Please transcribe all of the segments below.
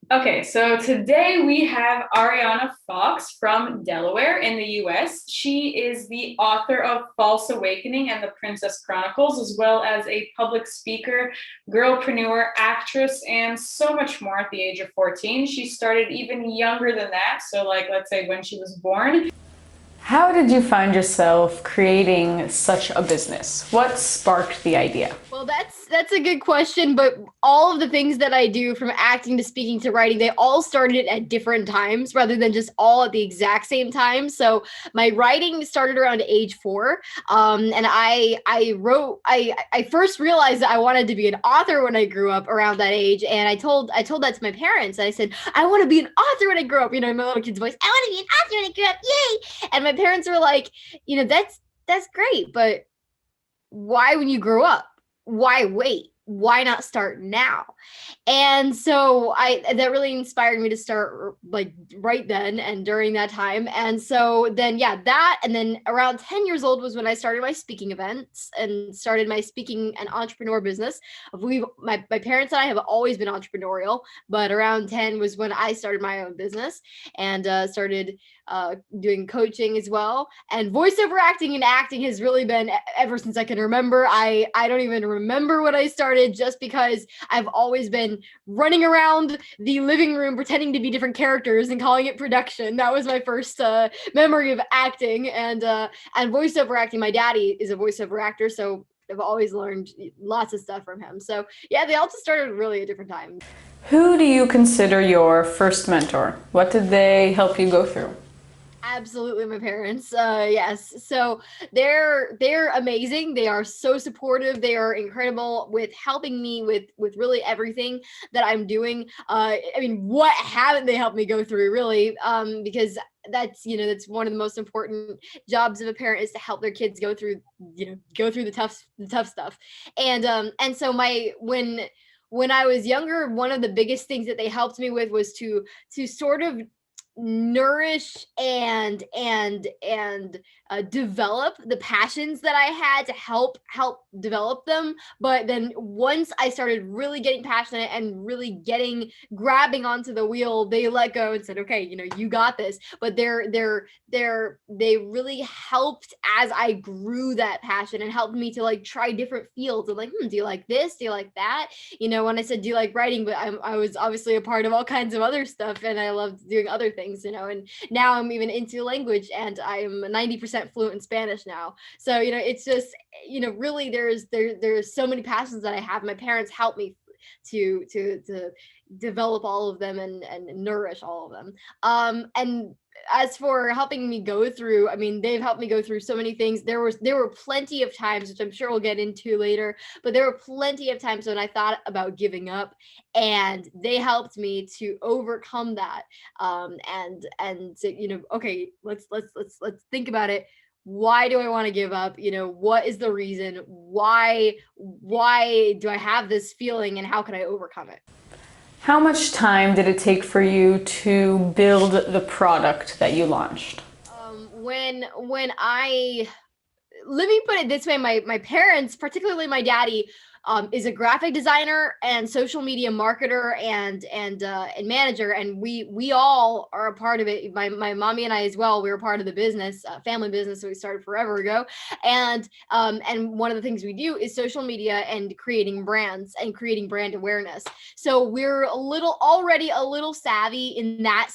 Okay, so today we have Arianna Fox from Delaware in the US. She is the author of False Awakening and the Princess Chronicles, as well as a public speaker, girlpreneur, actress, and so much more at the age of 14. She started even younger than that, so, like, let's say when she was born. How did you find yourself creating such a business? What sparked the idea? Well, that's a good question, but all of the things that I do from acting to speaking to writing, they all started at different times rather than just all at the exact same time. So my writing started around age 4. And I first realized that I wanted to be an author when I grew up around that age. And I told that to my parents. I said, I want to be an author when I grow up, in my little kid's voice. I want to be an author when I grow up. Yay. And my parents were like, that's great, but why when you grow up? Why wait? Why not start now? And so I that really inspired me to start like right then and during that time. And so then yeah, that and then around 10 years old was when I started my speaking events and started my speaking and entrepreneur business. My parents and I have always been entrepreneurial, but around 10 was when I started my own business and started doing coaching as well. And voiceover acting and acting has really been ever since I can remember. I don't even remember when I started, just because I've always been running around the living room pretending to be different characters and calling it production. That was my first memory of acting and voiceover acting. My daddy is a voiceover actor, so I've always learned lots of stuff from him. So yeah, they all just started really at different times. Who do you consider your first mentor? What did they help you go through? Absolutely, my parents. Yes, so they're amazing. They are so supportive. They are incredible with helping me with really everything that I'm doing. I mean, what haven't they helped me go through, really? Because that's one of the most important jobs of a parent, is to help their kids go through the tough stuff. And so my when I was younger, one of the biggest things that they helped me with was to sort of nourish and develop the passions that I had, to help develop them. But then once I started really getting passionate and really getting grabbing onto the wheel, they let go and said, okay, you got this. But they really helped as I grew that passion, and helped me to like try different fields and like, do you like this, do you like that? When I said, do you like writing, but I was obviously a part of all kinds of other stuff, and I loved doing other things, and now I'm even into language, and I'm 90% fluent in Spanish now. So, it's just, really there's so many passions that I have. My parents helped me to develop all of them and nourish all of them. And as for helping me go through, I mean, they've helped me go through so many things. There were plenty of times, which I'm sure we'll get into later, but there were plenty of times when I thought about giving up, and they helped me to overcome that. And say, okay, let's think about it. Why do I want to give up? What is the reason? Why do I have this feeling, and how can I overcome it? How much time did it take for you to build the product that you launched? When I Let me put it this way, my parents, particularly my daddy, is a graphic designer and social media marketer and manager, and we all are a part of it. My mommy and I as well. We were part of the business, family business that we started forever ago, and one of the things we do is social media and creating brands and creating brand awareness. So we're already a little savvy in that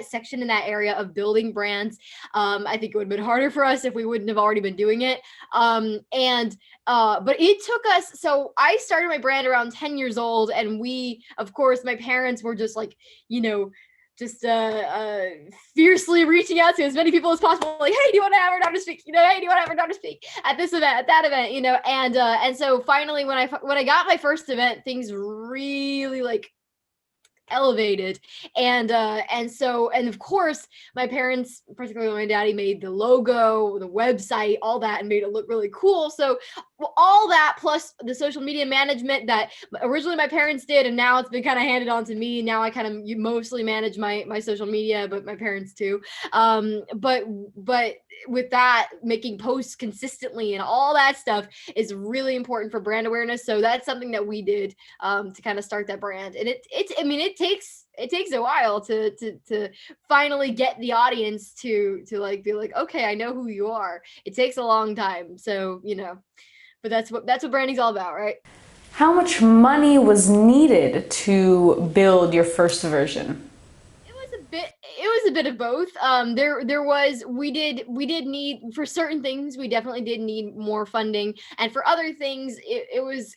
section, in that area of building brands. I think it would have been harder for us if we wouldn't have already been doing it. But it took us. So I started my brand around 10 years old, and of course, my parents were just like, just fiercely reaching out to as many people as possible, like, hey, do you want to have her daughter speak? Hey, do you want to have her daughter speak at this event, at that event? And so finally, when I got my first event, things really like elevated. And of course my parents, particularly my daddy, made the logo, the website, all that, and made it look really cool. So all that plus the social media management that originally my parents did, and now it's been kind of handed on to me. Now I kind of mostly manage my social media, but my parents too. But with that, making posts consistently and all that stuff is really important for brand awareness. So that's something that we did to kind of start that brand. And it takes a while to finally get the audience to like be like, okay, I know who you are. It takes a long time. So, but that's what branding's all about, right? How much money was needed to build your first version? It was a bit of both. We did need, for certain things, we definitely did need more funding. And for other things, it was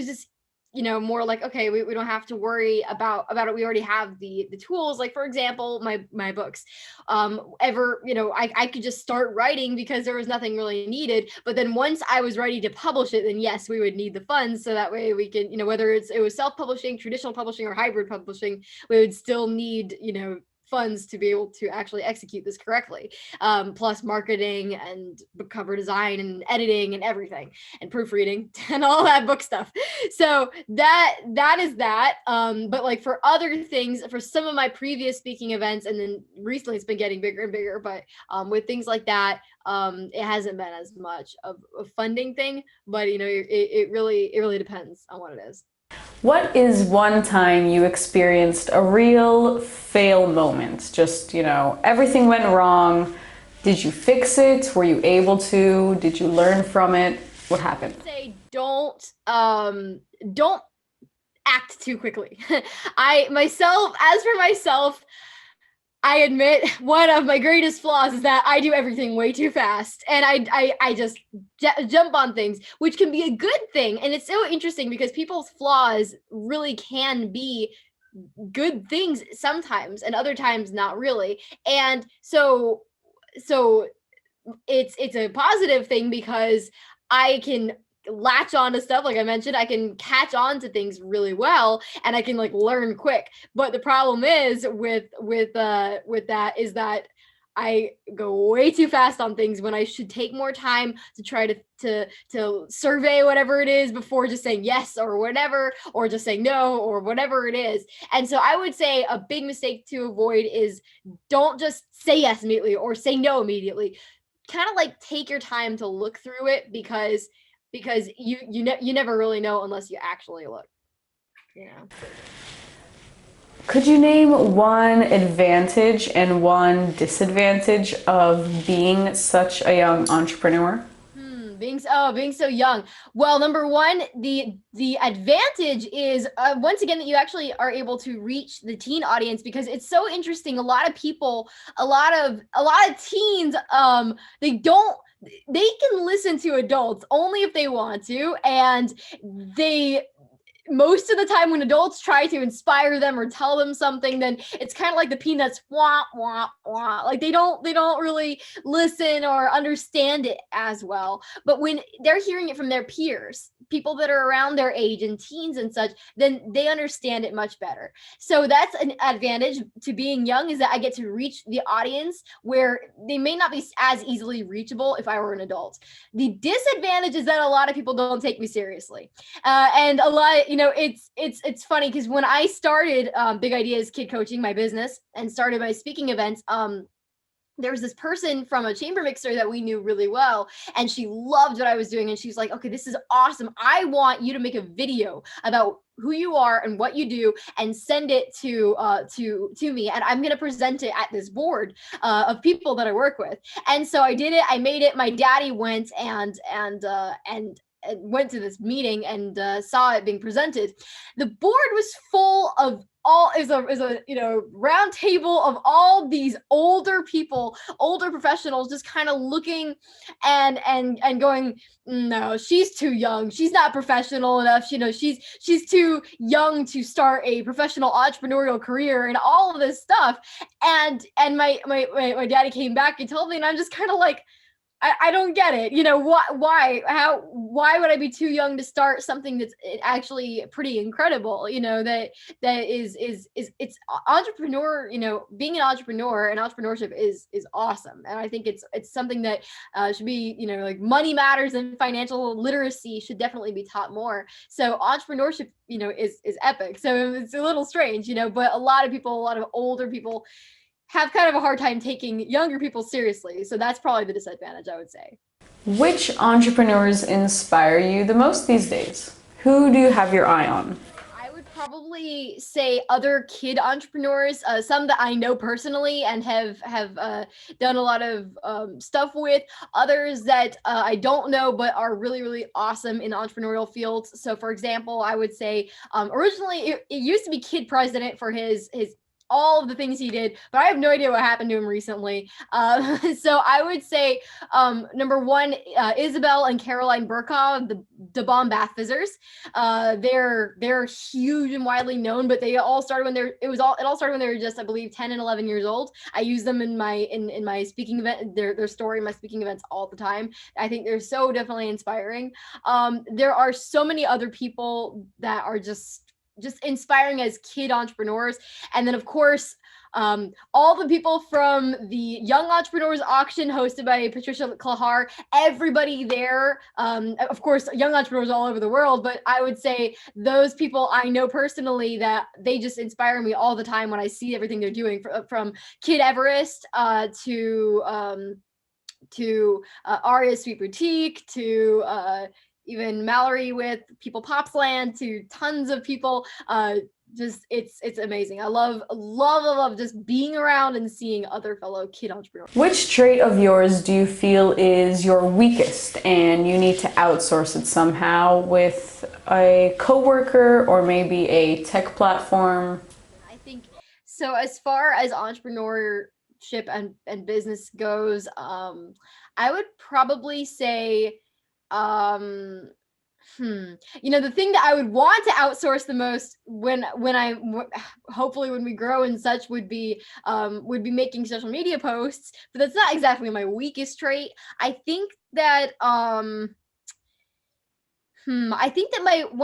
just, more like, okay, we don't have to worry about it. We already have the tools. Like, for example, my books. I could just start writing because there was nothing really needed. But then once I was ready to publish it, then yes, we would need the funds. So that way we can, whether it was self-publishing, traditional publishing, or hybrid publishing, we would still need, funds to be able to actually execute this correctly, plus marketing and book cover design and editing and everything and proofreading and all that book stuff. So that is that. But like for other things, for some of my previous speaking events, and then recently it's been getting bigger and bigger, but with things like that, it hasn't been as much of a funding thing, but it really depends on what it is. What is one time you experienced a real fail moment? Just, everything went wrong. Did you fix it? Were you able to? Did you learn from it? What happened? Say don't act too quickly. As for myself, I admit one of my greatest flaws is that I do everything way too fast, and I just jump on things, which can be a good thing. And it's so interesting because people's flaws really can be good things sometimes, and other times not really. And so it's a positive thing because I can latch on to stuff. Like I mentioned, I can catch on to things really well, and I can like learn quick. But the problem is with that is that I go way too fast on things when I should take more time to try to survey whatever it is before just saying yes or whatever, or just saying no or whatever it is. And so I would say a big mistake to avoid is don't just say yes immediately or say no immediately. Kind of like take your time to look through it, because you never really know unless you actually look. Could you name one advantage and one disadvantage of being such a young entrepreneur? Being so young. Well, number one, the advantage is once again that you actually are able to reach the teen audience, because it's so interesting. A lot of people, a lot of teens, they can listen to adults only if they want to, and most of the time when adults try to inspire them or tell them something, then it's kind of like the peanuts, wah, wah, wah. Like they don't really listen or understand it as well. But when they're hearing it from their peers, people that are around their age and teens and such, then they understand it much better. So that's an advantage to being young, is that I get to reach the audience where they may not be as easily reachable if I were an adult. The disadvantage is that a lot of people don't take me seriously. And a lot, it's funny because when I started Big Ideas Kid Coaching, my business, and started my speaking events, there was this person from a chamber mixer that we knew really well, and she loved what I was doing. And she's like, okay, this is awesome. I want you to make a video about who you are and what you do and send it to me. And I'm going to present it at this board of people that I work with. And so I did it. I made it. My daddy went and went to this meeting and saw it being presented. The board was full of is a round table of all these older people, older professionals, just kind of looking and going, no, she's too young. She's not professional enough. She's too young to start a professional entrepreneurial career and all of this stuff. And my daddy came back and told me, and I'm just kind of like, I don't get it. Why would I be too young to start something that's actually pretty incredible? That is it's entrepreneur, being an entrepreneur and entrepreneurship is awesome. And I think it's something that should be, like money matters and financial literacy should definitely be taught more. So entrepreneurship, is epic. So it's a little strange, but a lot of older people have kind of a hard time taking younger people seriously. So that's probably the disadvantage, I would say. Which entrepreneurs inspire you the most these days? Who do you have your eye on? I would probably say other kid entrepreneurs, some that I know personally and have done a lot of stuff with. Others that I don't know but are really really awesome in the entrepreneurial fields. So, for example, I would say originally it used to be Kid President for his all of the things he did, but I have no idea what happened to him recently. So I would say number one, Isabel and Caroline Burkhoff, the Bomb Bath Fizzers. They're huge and widely known, but they all started when it all started when they were just, I believe, 10 and 11 years old. I use them in my speaking event, their story in my speaking events all the time. I think they're so definitely inspiring. There are so many other people that are just inspiring as kid entrepreneurs. And then, of course, all the people from the Young Entrepreneurs Auction hosted by Patricia Klahar, everybody there, of course, young entrepreneurs all over the world, but I would say those people I know personally that they just inspire me all the time when I see everything they're doing, from Kid Everest to Aria's Sweet Boutique to even Mallory with People Popsland, to tons of people. Just it's amazing. I love just being around and seeing other fellow kid entrepreneurs. Which trait of yours do you feel is your weakest and you need to outsource it somehow with a coworker or maybe a tech platform? I think so. As far as entrepreneurship and business goes, I would probably say the thing that I would want to outsource the most hopefully when we grow and such would be making social media posts, but that's not exactly my weakest trait. I think that one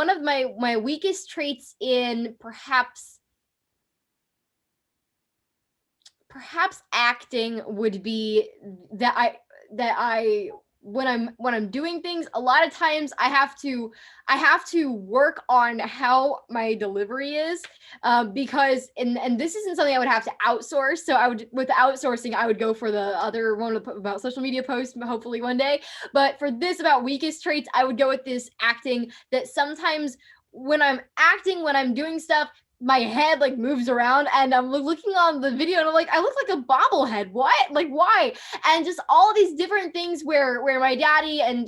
of my weakest traits in perhaps acting would be that I when I'm doing things, a lot of times I have to work on how my delivery is, because and this isn't something I would have to outsource. So with outsourcing, I would go for the other one about social media posts, hopefully one day. But for this about weakest traits, I would go with this acting, that sometimes when I'm acting, when I'm doing stuff, my head like moves around and I'm looking on the video and I'm like, I look like a bobblehead. What? Like, why? And just all these different things where my daddy and,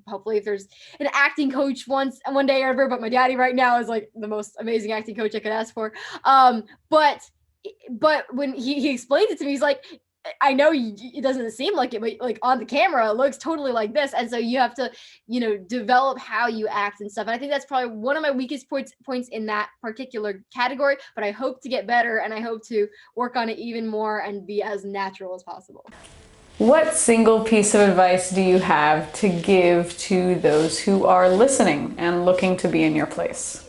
hopefully if there's an acting coach one day or ever, but my daddy right now is like the most amazing acting coach I could ask for. But when he explains it to me, he's like, I know it doesn't seem like it, but like on the camera, it looks totally like this. And so you have to, develop how you act and stuff. And I think that's probably one of my weakest points in that particular category, but I hope to get better and I hope to work on it even more and be as natural as possible. What single piece of advice do you have to give to those who are listening and looking to be in your place?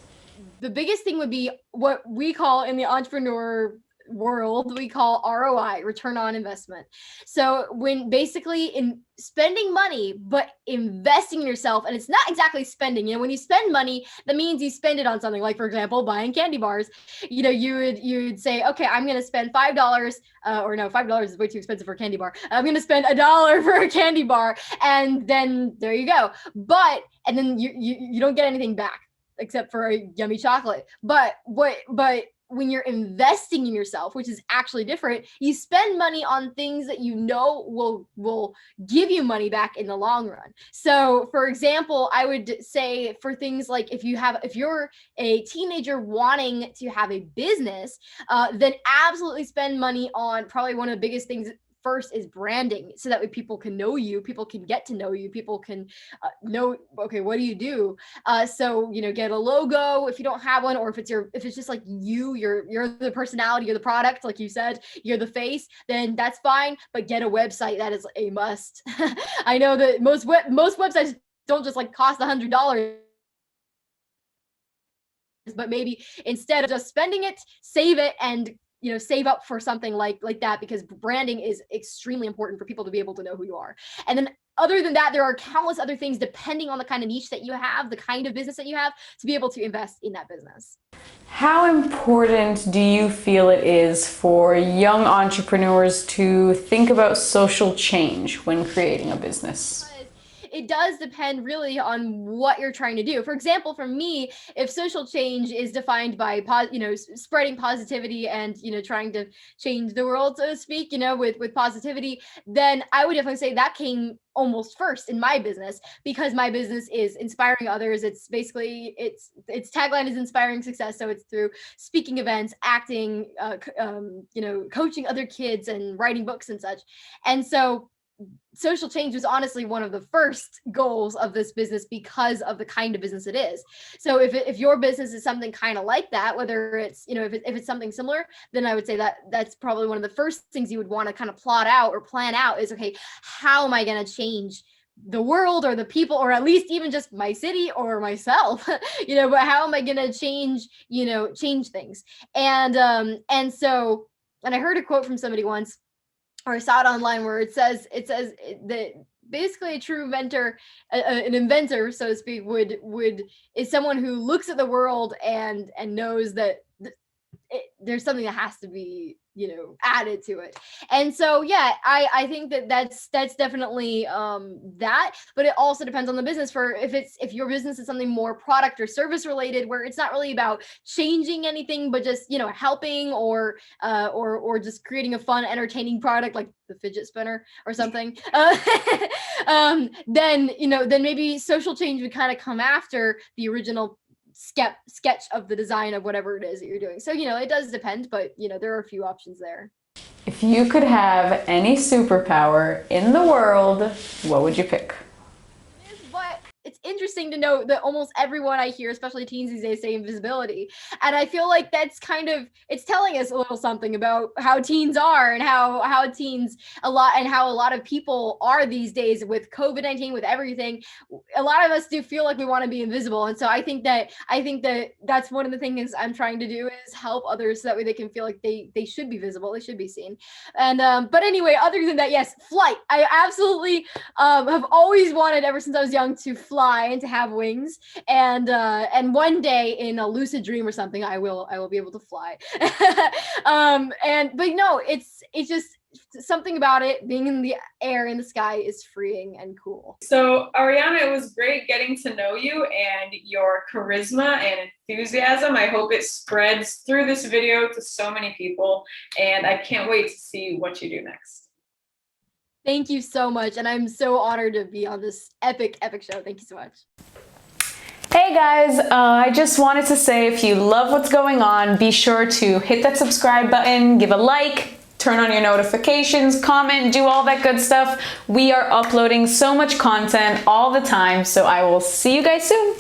The biggest thing would be what we call in the entrepreneur world, we call ROI, return on investment. So when basically in spending money, but investing in yourself, and it's not exactly spending, when you spend money, that means you spend it on something, like for example, buying candy bars. You'd say, okay, I'm going to spend $5, or no, $5 is way too expensive for a candy bar. I'm going to spend $1 for a candy bar. And then there you go. And then you don't get anything back except for a yummy chocolate. But when you're investing in yourself, which is actually different, you spend money on things that will give you money back in the long run. So for example, I would say for things like if you're a teenager wanting to have a business, then absolutely spend money on probably one of the biggest things. First is branding, so that way people can know you, people can get to know you, people can know, okay, what do you do? So get a logo if you don't have one, or if it's just like you're the personality, you're the product, like you said, you're the face, then that's fine. But get a website, that is a must. I know that most websites don't just like cost $100. But maybe instead of just spending it, save it and save up for something like that, because branding is extremely important for people to be able to know who you are. And then other than that, there are countless other things depending on the kind of niche that you have, the kind of business that you have, to be able to invest in that business. How important do you feel it is for young entrepreneurs to think about social change when creating a business? It does depend really on what you're trying to do. For example, for me, if social change is defined by, spreading positivity and, trying to change the world, so to speak, with positivity, then I would definitely say that came almost first in my business, because my business is inspiring others. It's basically, its tagline is inspiring success. So it's through speaking events, acting, coaching other kids and writing books and such. And so social change was honestly one of the first goals of this business because of the kind of business it is. So if your business is something kind of like that, whether it's, if it's something similar, then I would say that that's probably one of the first things you would want to kind of plot out or plan out is, okay, how am I going to change the world or the people, or at least even just my city or myself, but how am I going to change things? And I heard a quote from somebody once, or I saw it online, where it says that basically a true inventor, an inventor, so to speak, is someone who looks at the world and knows that there's something that has to be added to it. And so yeah, I think that's definitely that, but it also depends on the business. For if your business is something more product or service related, where it's not really about changing anything, but just helping or just creating a fun, entertaining product like the fidget spinner or something, then maybe social change would kind of come after the original sketch of the design of whatever it is that you're doing. So it does depend, but there are a few options there. If you could have any superpower in the world, what would you pick? But it's interesting to note that almost everyone I hear, especially teens these days, say invisibility. And I feel like that's it's telling us a little something about how teens are and how teens how a lot of people are these days with COVID-19, with everything. A lot of us do feel like we want to be invisible. And so I think that that's one of the things I'm trying to do, is help others so that way they can feel like they should be visible, they should be seen. And but anyway, other than that, yes, flight. I absolutely have always wanted, ever since I was young, to fly and to have wings, and one day in a lucid dream or something, I will be able to fly. But no, it's just something about it being in the air, in the sky, is freeing and cool. So Arianna, it was great getting to know you and your charisma and enthusiasm. I hope it spreads through this video to so many people, and I can't wait to see what you do next. Thank you so much, and I'm so honored to be on this epic show. Thank you so much. Hey guys, I just wanted to say, if you love what's going on, be sure to hit that subscribe button, give a like, turn on your notifications, comment, do all that good stuff. We are uploading so much content all the time, so I will see you guys soon.